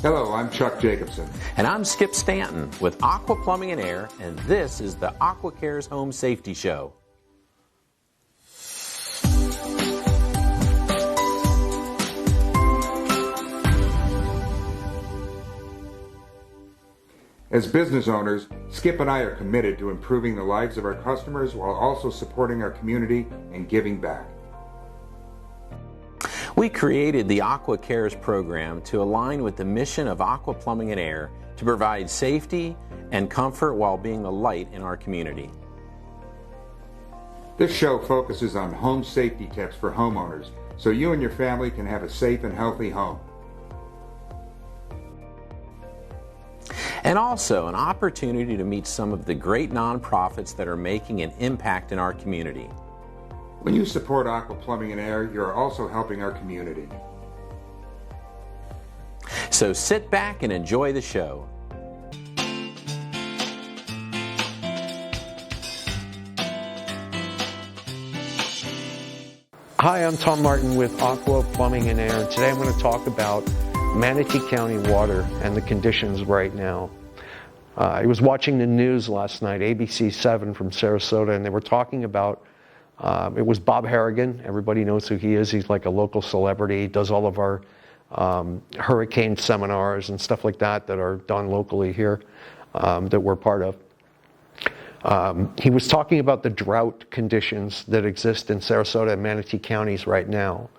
Hello, I'm Chuck Jacobson. And I'm Skip Stanton with Aqua Plumbing and Air, and this is the Aqua CARES Home Safety Show. As business owners, Skip and I are committed to improving the lives of our customers while also supporting our community and giving back. We created the Aqua CARES Program to align with the mission of Aqua Plumbing and Air to provide safety and comfort while being a light in our community. This show focuses on home safety tips for homeowners so you and your family can have a safe and healthy home. And also an opportunity to meet some of the great nonprofits that are making an impact in our community. When you support Aqua Plumbing and Air, you are also helping our community. So sit back and enjoy the show. Hi, I'm Tom Martin with Aqua Plumbing and Air. Today I'm going to talk about Manatee County water and the conditions right now. I was watching the news last night, ABC 7 from Sarasota, and they were talking about it was Bob Harrigan. Everybody knows who he is. He's like a local celebrity. He does all of our hurricane seminars and stuff like that that are done locally here that we're part of. He was talking about the drought conditions that exist in Sarasota and Manatee counties right now.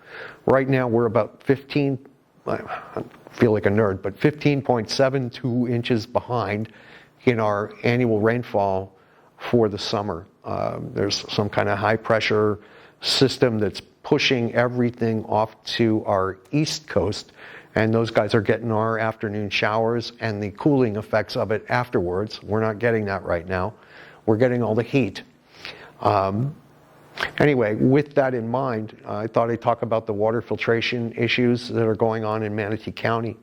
Right now we're about I feel like a nerd, but 15.72 inches behind in our annual rainfall for the summer. There's some kind of high pressure system that's pushing everything off to our east coast, and those guys are getting our afternoon showers and the cooling effects of it afterwards. We're not getting that right now. We're getting all the heat. Anyway, with that in mind, I thought I'd talk about the water filtration issues that are going on in Manatee County.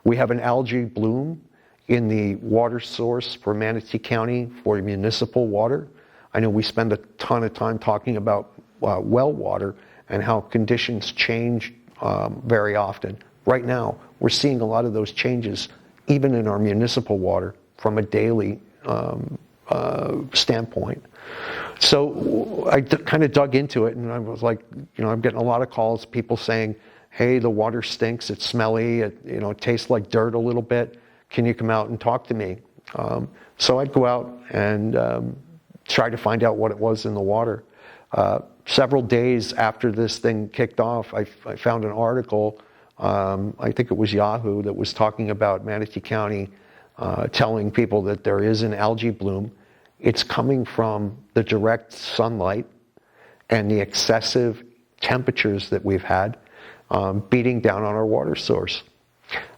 We have an algae bloom in the water source for Manatee County for municipal water. I know we spend a ton of time talking about well water and how conditions change very often. Right now, we're seeing a lot of those changes even in our municipal water from a daily standpoint. So I kind of dug into it, and I was like, I'm getting a lot of calls, people saying, hey, the water stinks, it's smelly, it tastes like dirt a little bit. Can you come out and talk to me? So I'd go out and try to find out what it was in the water. Several days after this thing kicked off, I found an article, I think it was Yahoo, that was talking about Manatee County telling people that there is an algae bloom. It's coming from the direct sunlight and the excessive temperatures that we've had beating down on our water source.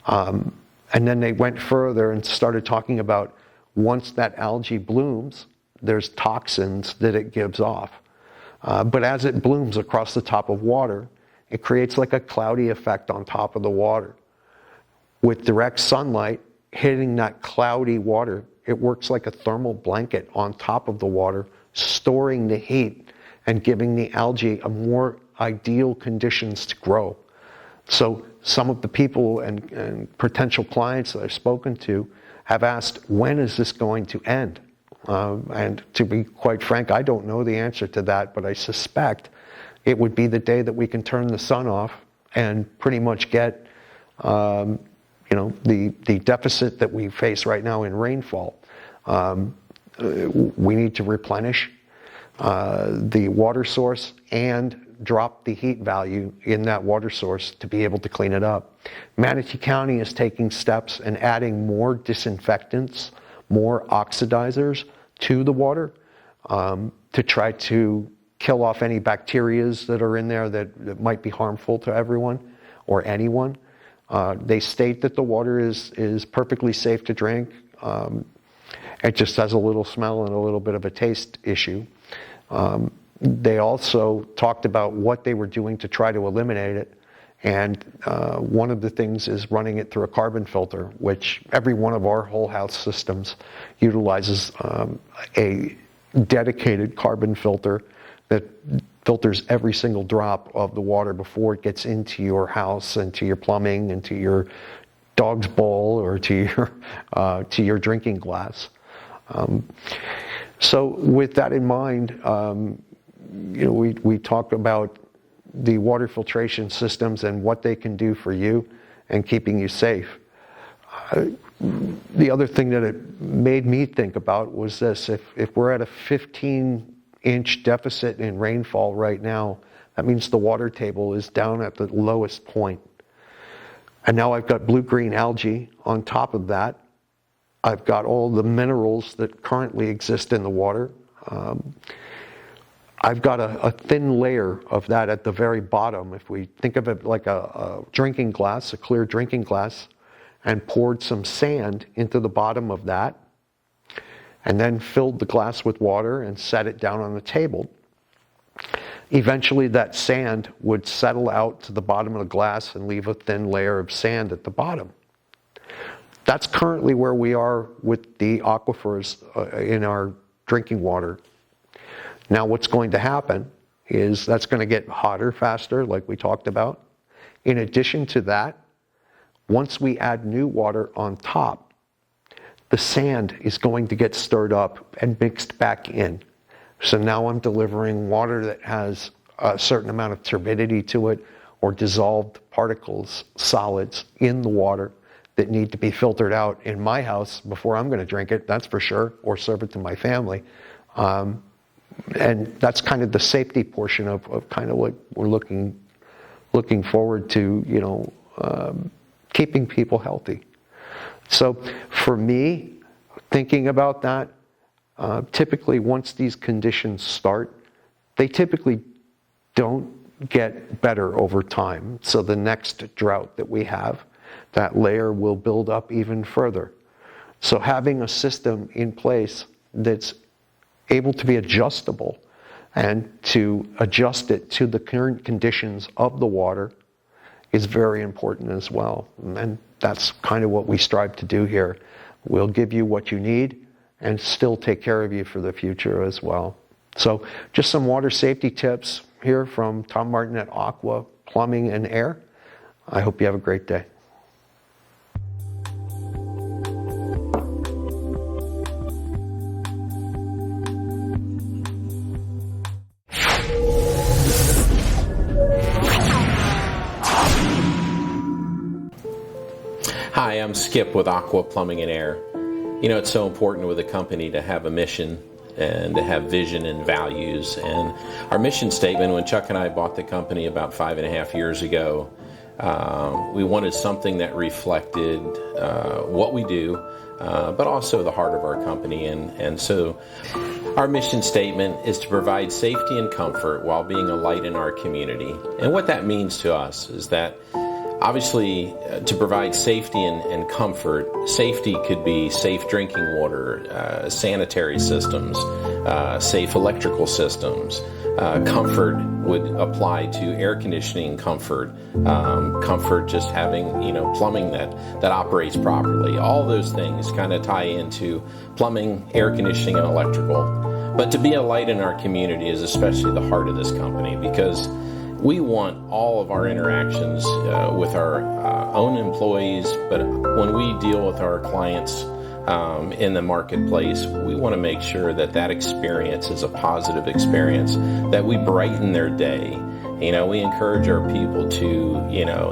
And then they went further and started talking about once that algae blooms, there's toxins that it gives off. But as it blooms across the top of water, it creates like a cloudy effect on top of the water. With direct sunlight hitting that cloudy water, it works like a thermal blanket on top of the water, storing the heat and giving the algae a more ideal conditions to grow. So some of the people and potential clients that I've spoken to have asked, when is this going to end? And to be quite frank, I don't know the answer to that, but I suspect it would be the day that we can turn the sun off and pretty much get the deficit that we face right now in rainfall. We need to replenish the water source and drop the heat value in that water source to be able to clean it up. Manatee County is taking steps and adding more disinfectants, more oxidizers to the water to try to kill off any bacterias that are in there that might be harmful to everyone or anyone. They state that the water is perfectly safe to drink. It just has a little smell and a little bit of a taste issue. They also talked about what they were doing to try to eliminate it. And one of the things is running it through a carbon filter, which every one of our whole house systems utilizes a dedicated carbon filter that filters every single drop of the water before it gets into your house and to your plumbing and to your dog's bowl or to your drinking glass. So with that in mind, we talk about the water filtration systems and what they can do for you and keeping you safe. The other thing that it made me think about was this: if we're at a 15-inch deficit in rainfall right now, that means the water table is down at the lowest point. And now I've got blue-green algae on top of that. I've got all the minerals that currently exist in the water. I've got a thin layer of that at the very bottom. If we think of it like a drinking glass, a clear drinking glass, and poured some sand into the bottom of that, and then filled the glass with water and set it down on the table, eventually that sand would settle out to the bottom of the glass and leave a thin layer of sand at the bottom. That's currently where we are with the aquifers in our drinking water. Now what's going to happen is that's going to get hotter faster, like we talked about. In addition to that, once we add new water on top, the sand is going to get stirred up and mixed back in. So now I'm delivering water that has a certain amount of turbidity to it, or dissolved particles, solids in the water that need to be filtered out in my house before I'm going to drink it, that's for sure, or serve it to my family. And that's kind of the safety portion of kind of what we're looking forward to, keeping people healthy. So for me, thinking about that, typically once these conditions start, they typically don't get better over time. So the next drought that we have, that layer will build up even further. So having a system in place that's able to be adjustable and to adjust it to the current conditions of the water is very important as well. And that's kind of what we strive to do here. We'll give you what you need and still take care of you for the future as well. So just some water safety tips here from Tom Martin at Aqua Plumbing and Air. I hope you have a great day. Hi, I'm Skip with Aqua Plumbing and Air. It's so important with a company to have a mission and to have vision and values. And our mission statement, when Chuck and I bought the company about 5.5 years ago, we wanted something that reflected what we do, but also the heart of our company. And so our mission statement is to provide safety and comfort while being a light in our community. And what that means to us is that obviously, to provide safety and comfort, safety could be safe drinking water, sanitary systems, safe electrical systems. Comfort would apply to air conditioning comfort, comfort just having, plumbing that operates properly. All those things kind of tie into plumbing, air conditioning, and electrical. But to be a light in our community is especially the heart of this company, because we want all of our interactions with our own employees, but when we deal with our clients in the marketplace, we want to make sure that experience is a positive experience, that we brighten their day. We encourage our people to,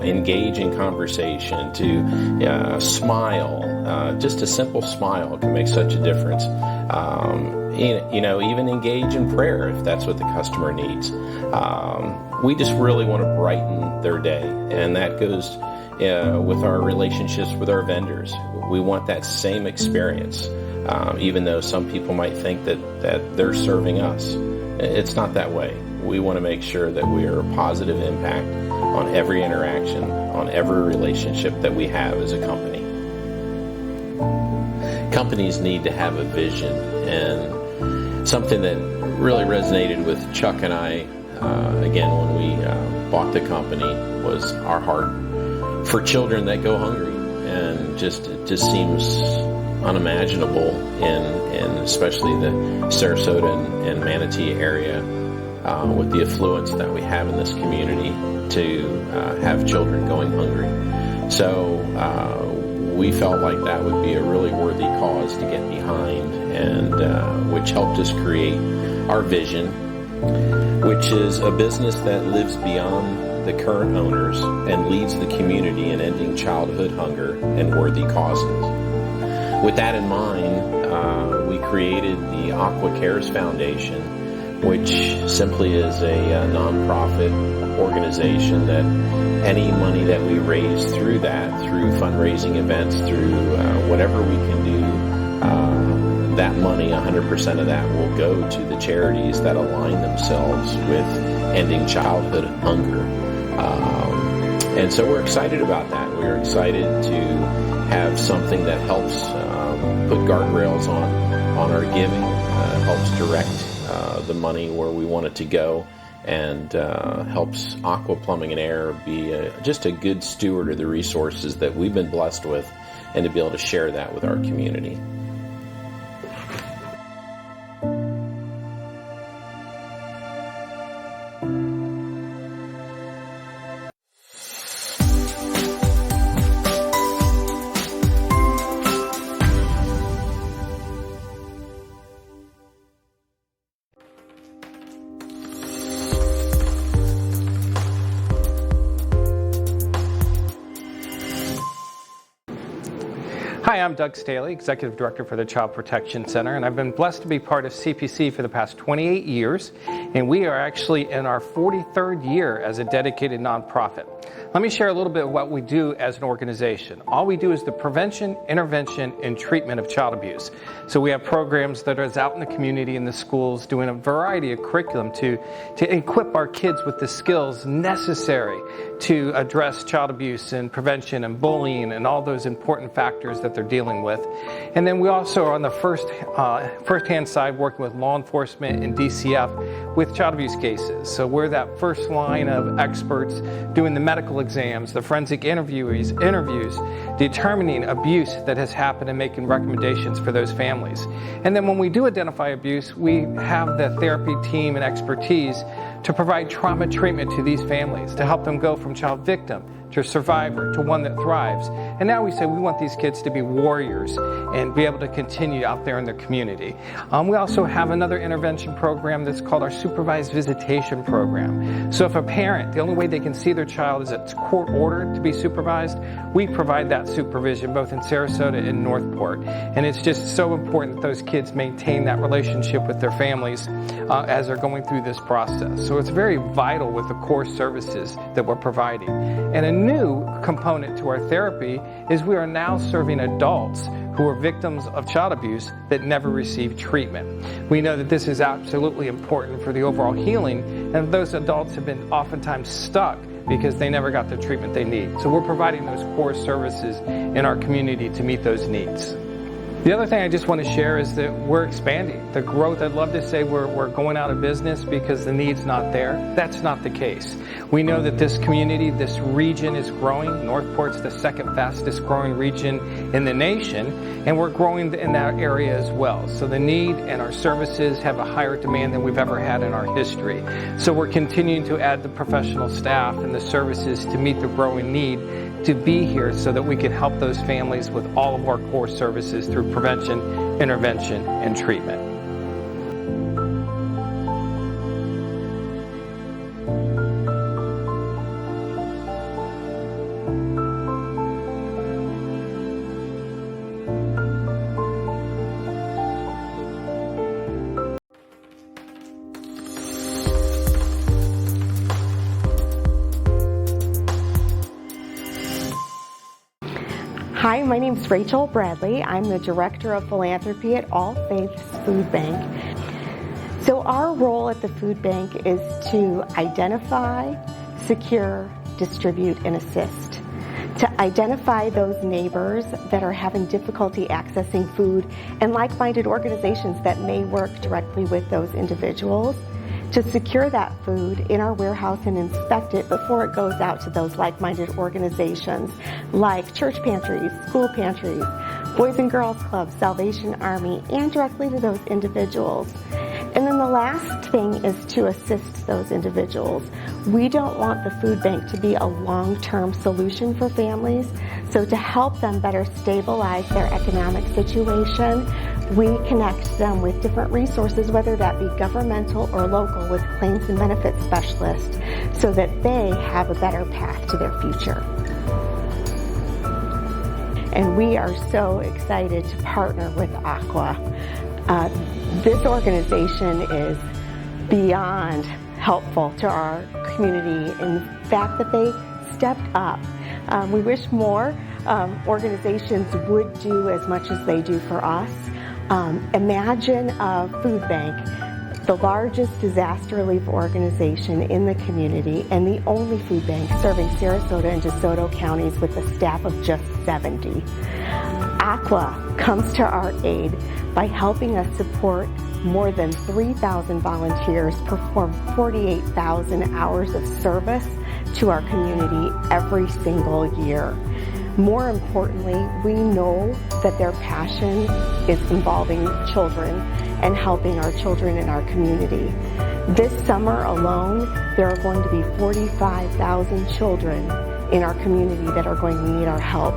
engage in conversation, to smile. Just a simple smile can make such a difference. Even engage in prayer if that's what the customer needs. We just really want to brighten their day, and that goes with our relationships with our vendors. We want that same experience, even though some people might think that they're serving us. It's not that way. We want to make sure that we are a positive impact on every interaction, on every relationship that we have as a company. Companies need to have a vision, and something that really resonated with Chuck and I, again, when we bought the company, was our heart for children that go hungry. And it just seems unimaginable in especially the Sarasota and Manatee area, with the affluence that we have in this community, to have children going hungry. So we felt like that would be a really worthy cause to get behind, and which helped us create our vision, which is a business that lives beyond the current owners and leads the community in ending childhood hunger and worthy causes. With that in mind, we created the Aqua CARES Foundation, which simply is a nonprofit organization that any money that we raise through that, through fundraising events, through whatever we can do, that money, 100% of that will go to the charities that align themselves with ending childhood hunger. And so we're excited about that. We're excited to have something that helps put guardrails on our giving, helps direct the money where we want it to go, and helps Aqua Plumbing and Air be just a good steward of the resources that we've been blessed with, and to be able to share that with our community. Hi, I'm Doug Staley, Executive Director for the Child Protection Center, and I've been blessed to be part of CPC for the past 28 years, and we are actually in our 43rd year as a dedicated nonprofit. Let me share a little bit of what we do as an organization. All we do is the prevention, intervention, and treatment of child abuse. So we have programs that are out in the community, in the schools, doing a variety of curriculum to equip our kids with the skills necessary to address child abuse and prevention and bullying and all those important factors that they're dealing with. And then we also are on the first-hand side working with law enforcement and DCF with child abuse cases. So we're that first line of experts doing the medical exams, the forensic interviews, determining abuse that has happened and making recommendations for those families. And then when we do identify abuse, we have the therapy team and expertise to provide trauma treatment to these families, to help them go from child victim to survivor to one that thrives. And now we say we want these kids to be warriors and be able to continue out there in their community. We also have another intervention program that's called our Supervised Visitation Program. So if a parent, the only way they can see their child is it's court ordered to be supervised, we provide that supervision both in Sarasota and Northport. And it's just so important that those kids maintain that relationship with their families as they're going through this process. So it's very vital with the core services that we're providing. And a new component to our therapy is we are now serving adults who are victims of child abuse that never received treatment. We know that this is absolutely important for the overall healing, and those adults have been oftentimes stuck because they never got the treatment they need. So we're providing those core services in our community to meet those needs. The other thing I just want to share is that we're expanding. The growth, I'd love to say we're going out of business because the need's not there. That's not the case. We know that this community, this region is growing. Northport's the second fastest growing region in the nation, and we're growing in that area as well. So the need and our services have a higher demand than we've ever had in our history. So we're continuing to add the professional staff and the services to meet the growing need to be here so that we can help those families with all of our core services through prevention, intervention, and treatment. Hi, my name is Rachel Bradley. I'm the Director of Philanthropy at All Faiths Food Bank. So our role at the food bank is to identify, secure, distribute, and assist. To identify those neighbors that are having difficulty accessing food and like-minded organizations that may work directly with those individuals. To secure that food in our warehouse and inspect it before it goes out to those like-minded organizations like church pantries, school pantries, Boys and Girls Clubs, Salvation Army, and directly to those individuals. And then the last thing is to assist those individuals. We don't want the food bank to be a long-term solution for families, so to help them better stabilize their economic situation, we connect them with different resources, whether that be governmental or local, with claims and benefits specialists, so that they have a better path to their future. And we are so excited to partner with Aqua. This organization is beyond helpful to our community in the fact that they stepped up. We wish more organizations would do as much as they do for us. Imagine a food bank, the largest disaster relief organization in the community and the only food bank serving Sarasota and DeSoto counties with a staff of just 70. Aqua comes to our aid by helping us support more than 3,000 volunteers perform 48,000 hours of service to our community every single year. More importantly, we know that their passion is involving children and helping our children in our community. This summer alone, there are going to be 45,000 children in our community that are going to need our help,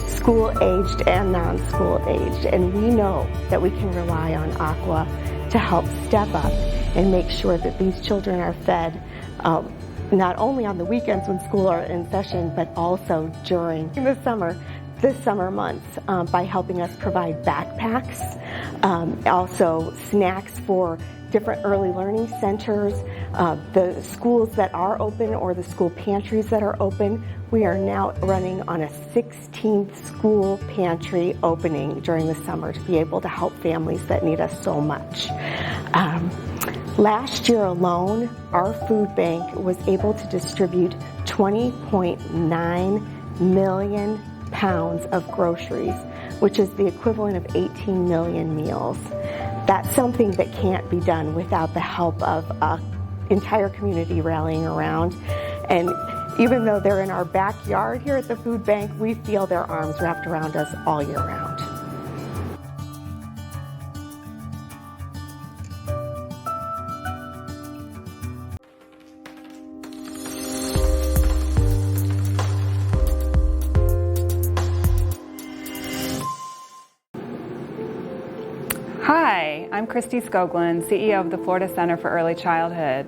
school-aged and non-school aged, and we know that we can rely on Aqua to help step up and make sure that these children are fed not only on the weekends when school are in session, but also during the summer months by helping us provide backpacks, also snacks for different early learning centers, the schools that are open or the school pantries that are open. We are now running on a 16th school pantry opening during the summer to be able to help families that need us so much. Last year alone, our food bank was able to distribute 20.9 million pounds of groceries, which is the equivalent of 18 million meals. That's something that can't be done without the help of an entire community rallying around. And even though they're in our backyard here at the food bank, we feel their arms wrapped around us all year round. Hi, I'm Christy Skoglund, CEO of the Florida Center for Early Childhood.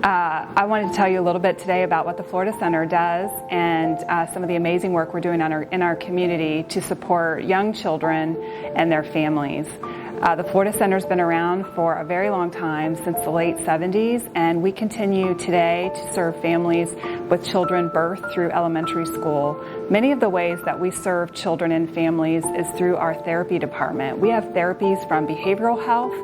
I wanted to tell you a little bit today about what the Florida Center does and some of the amazing work we're doing in our community to support young children and their families. The Florida Center's been around for a very long time, since the late 70s, and we continue today to serve families with children birthed through elementary school. Many of the ways that we serve children and families is through our therapy department. We have therapies from behavioral health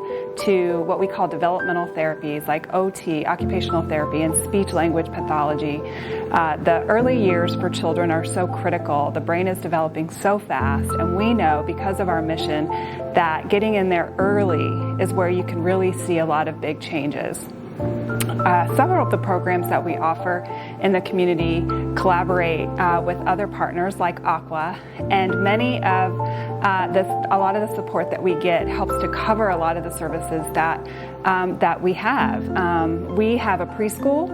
to what we call developmental therapies like OT, occupational therapy, and speech-language pathology. The early years for children are so critical. The brain is developing so fast, and we know because of our mission that getting in there early is where you can really see a lot of big changes. Several of the programs that we offer in the community collaborate with other partners like Aqua, and a lot of the support that we get helps to cover a lot of the services that we have. We have a preschool,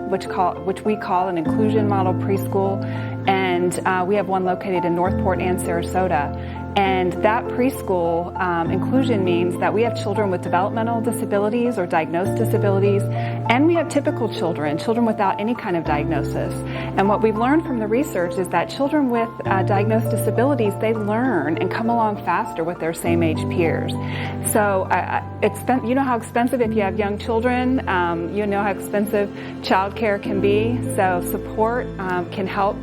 which we call an inclusion model preschool, and we have one located in Northport and Sarasota. And that preschool inclusion means that we have children with developmental disabilities or diagnosed disabilities, and we have typical children without any kind of diagnosis. And what we've learned from the research is that children with diagnosed disabilities, they learn and come along faster with their same age peers. So you know how expensive, if you have young children, you know how expensive childcare can be. So support can help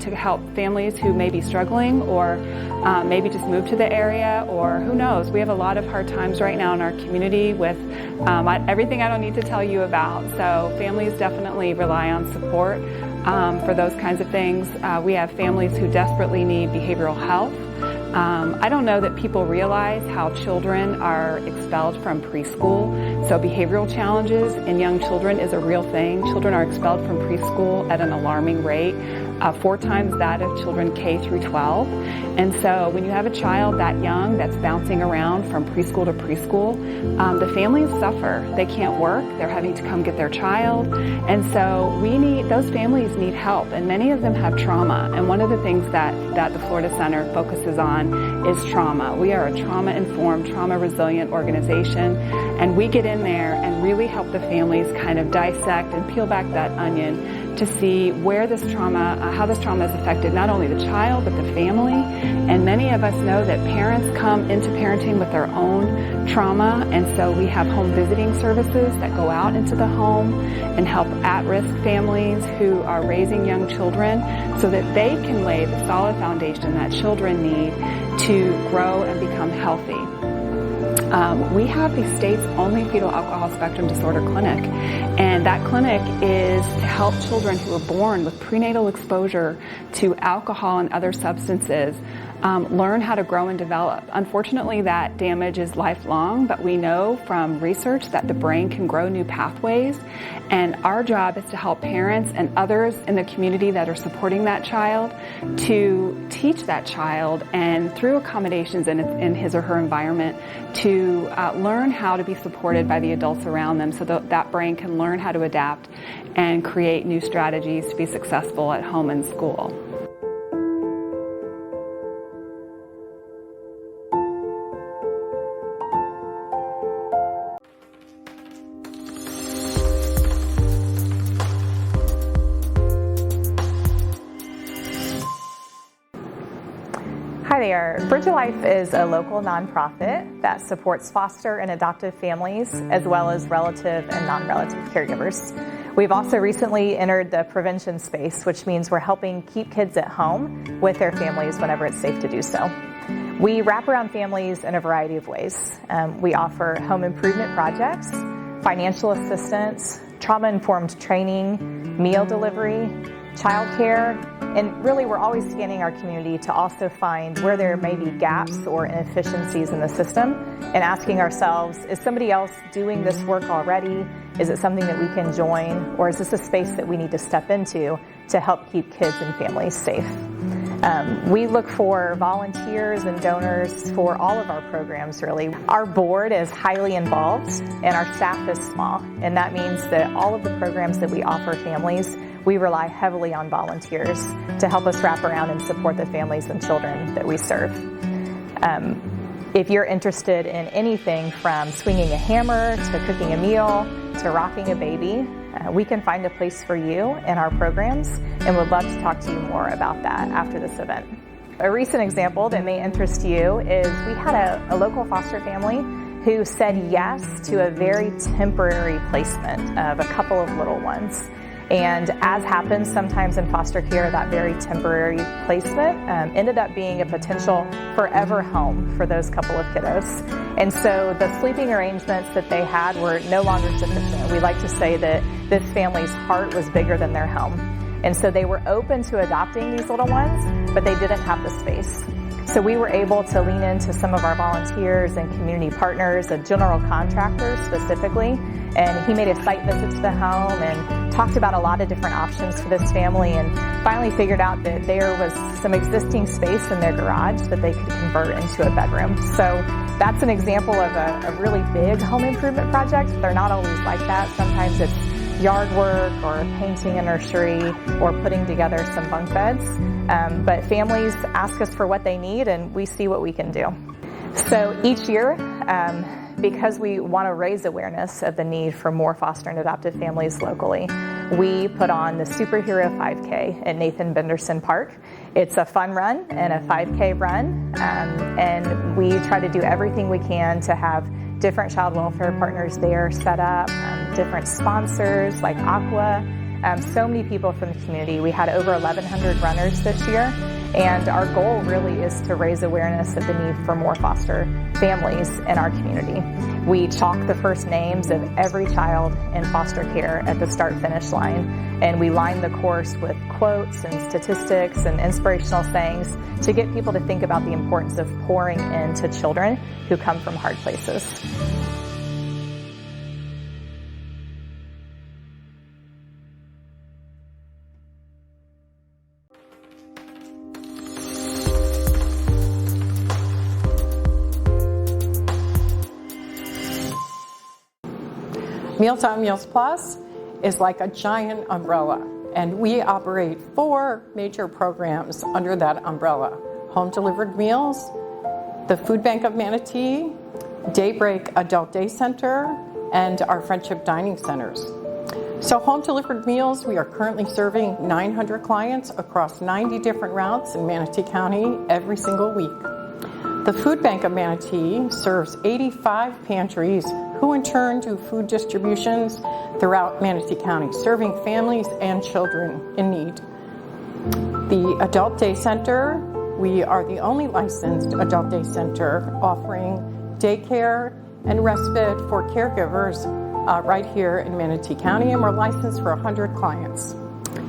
families who may be struggling or maybe just move to the area, or who knows. We have a lot of hard times right now in our community with everything I don't need to tell you about. So families definitely rely on support for those kinds of things. We have families who desperately need behavioral health. I don't know that people realize how children are expelled from preschool. So behavioral challenges in young children is a real thing. Children are expelled from preschool at an alarming rate. 4 times that of children K through 12. And so when you have a child that young that's bouncing around from preschool to preschool, the families suffer. They can't work. They're having to come get their child. And so those families need help, and many of them have trauma. And one of the things that the Florida Center focuses on is trauma. We are a trauma-informed, trauma-resilient organization, and we get in there and really help the families kind of dissect and peel back that onion to see where this trauma, how this trauma has affected not only the child, but the family. And many of us know that parents come into parenting with their own trauma, and so we have home visiting services that go out into the home and help at-risk families who are raising young children so that they can lay the solid foundation that children need to grow and become healthy. We have the state's only fetal alcohol spectrum disorder clinic, and that clinic is to help children who are born with prenatal exposure to alcohol and other substances learn how to grow and develop. Unfortunately, that damage is lifelong, but we know from research that the brain can grow new pathways, and our job is to help parents and others in the community that are supporting that child to teach that child, and through accommodations in his or her environment, to learn how to be supported by the adults around them so that brain can learn how to adapt and create new strategies to be successful at home and school. Hi there. Bridge of Life is a local nonprofit that supports foster and adoptive families as well as relative and non-relative caregivers. We've also recently entered the prevention space, which means we're helping keep kids at home with their families whenever it's safe to do so. We wrap around families in a variety of ways. We offer home improvement projects, financial assistance, trauma-informed training, meal delivery, childcare, and really we're always scanning our community to also find where there may be gaps or inefficiencies in the system and asking ourselves, is somebody else doing this work already? Is it something that we can join, or is this a space that we need to step into to help keep kids and families safe? We look for volunteers and donors for all of our programs, really. Our board is highly involved and our staff is small, and that means that all of the programs that we offer families, we rely heavily on volunteers to help us wrap around and support the families and children that we serve. If you're interested in anything from swinging a hammer to cooking a meal to rocking a baby, we can find a place for you in our programs, and would love to talk to you more about that after this event. A recent example that may interest you is we had a local foster family who said yes to a very temporary placement of a couple of little ones. And as happens sometimes in foster care, that very temporary placement ended up being a potential forever home for those couple of kiddos. And so the sleeping arrangements that they had were no longer sufficient. We like to say that this family's heart was bigger than their home. And so they were open to adopting these little ones, but they didn't have the space. So we were able to lean into some of our volunteers and community partners, a general contractor specifically, and he made a site visit to the home and talked about a lot of different options for this family, and finally figured out that there was some existing space in their garage that they could convert into a bedroom. So that's an example of a really big home improvement project. They're not always like that. Sometimes it's yard work or painting a nursery or putting together some bunk beds. But families ask us for what they need, and we see what we can do. So each year, because we want to raise awareness of the need for more foster and adoptive families locally, we put on the Superhero 5K at Nathan Benderson Park. It's a fun run and a 5K run, and we try to do everything we can to have different child welfare partners there set up, different sponsors like Aqua, so many people from the community. We had over 1,100 runners this year, and our goal really is to raise awareness of the need for more foster families in our community. We chalk the first names of every child in foster care at the start-finish line, and we line the course with quotes and statistics and inspirational sayings to get people to think about the importance of pouring into children who come from hard places. Meals on Meals Plus is like a giant umbrella, and we operate 4 major programs under that umbrella: home delivered meals, the Food Bank of Manatee, Daybreak Adult Day Center, and our Friendship Dining Centers. So home delivered meals, we are currently serving 900 clients across 90 different routes in Manatee County every single week. The Food Bank of Manatee serves 85 pantries who in turn do food distributions throughout Manatee County, serving families and children in need. The Adult Day Center, we are the only licensed adult day center offering daycare and respite for caregivers right here in Manatee County, and we're licensed for 100 clients.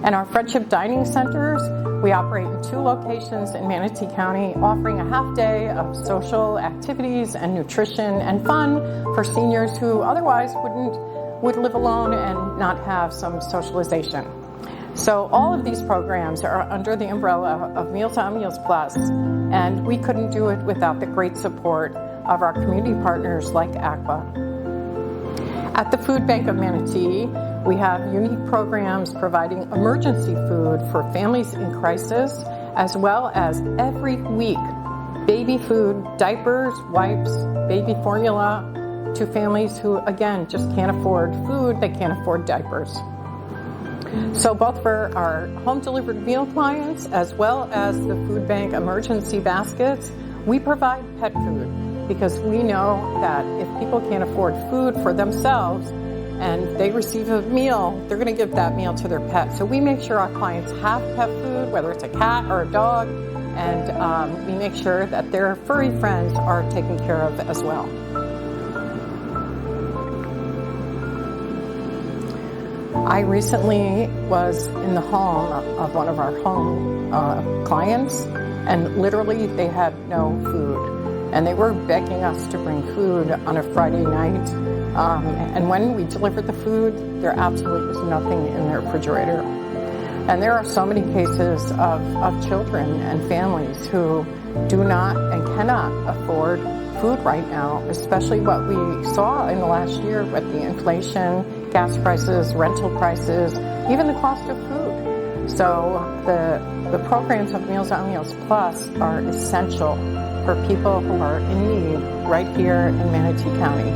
And our Friendship Dining Centers, we operate in 2 locations in Manatee County, offering a half day of social activities and nutrition and fun for seniors who otherwise would live alone and not have some socialization. So all of these programs are under the umbrella of Meals on Meals Plus, and we couldn't do it without the great support of our community partners like Aqua. At the Food Bank of Manatee, we have unique programs providing emergency food for families in crisis, as well as every week baby food, diapers, wipes, baby formula to families who, again, just can't afford food, they can't afford diapers. So both for our home delivered meal clients as well as the Food Bank emergency baskets, we provide pet food, because we know that if people can't afford food for themselves and they receive a meal, they're going to give that meal to their pet. So we make sure our clients have pet food, whether it's a cat or a dog, and we make sure that their furry friends are taken care of as well. I recently was in the home of one of our home clients, and literally they had no food. And they were begging us to bring food on a Friday night. And when we delivered the food, there absolutely was nothing in their refrigerator. And there are so many cases of children and families who do not and cannot afford food right now, especially what we saw in the last year with the inflation, gas prices, rental prices, even the cost of food. So the programs of Meals on Meals Plus are essential for people who are in need right here in Manatee County.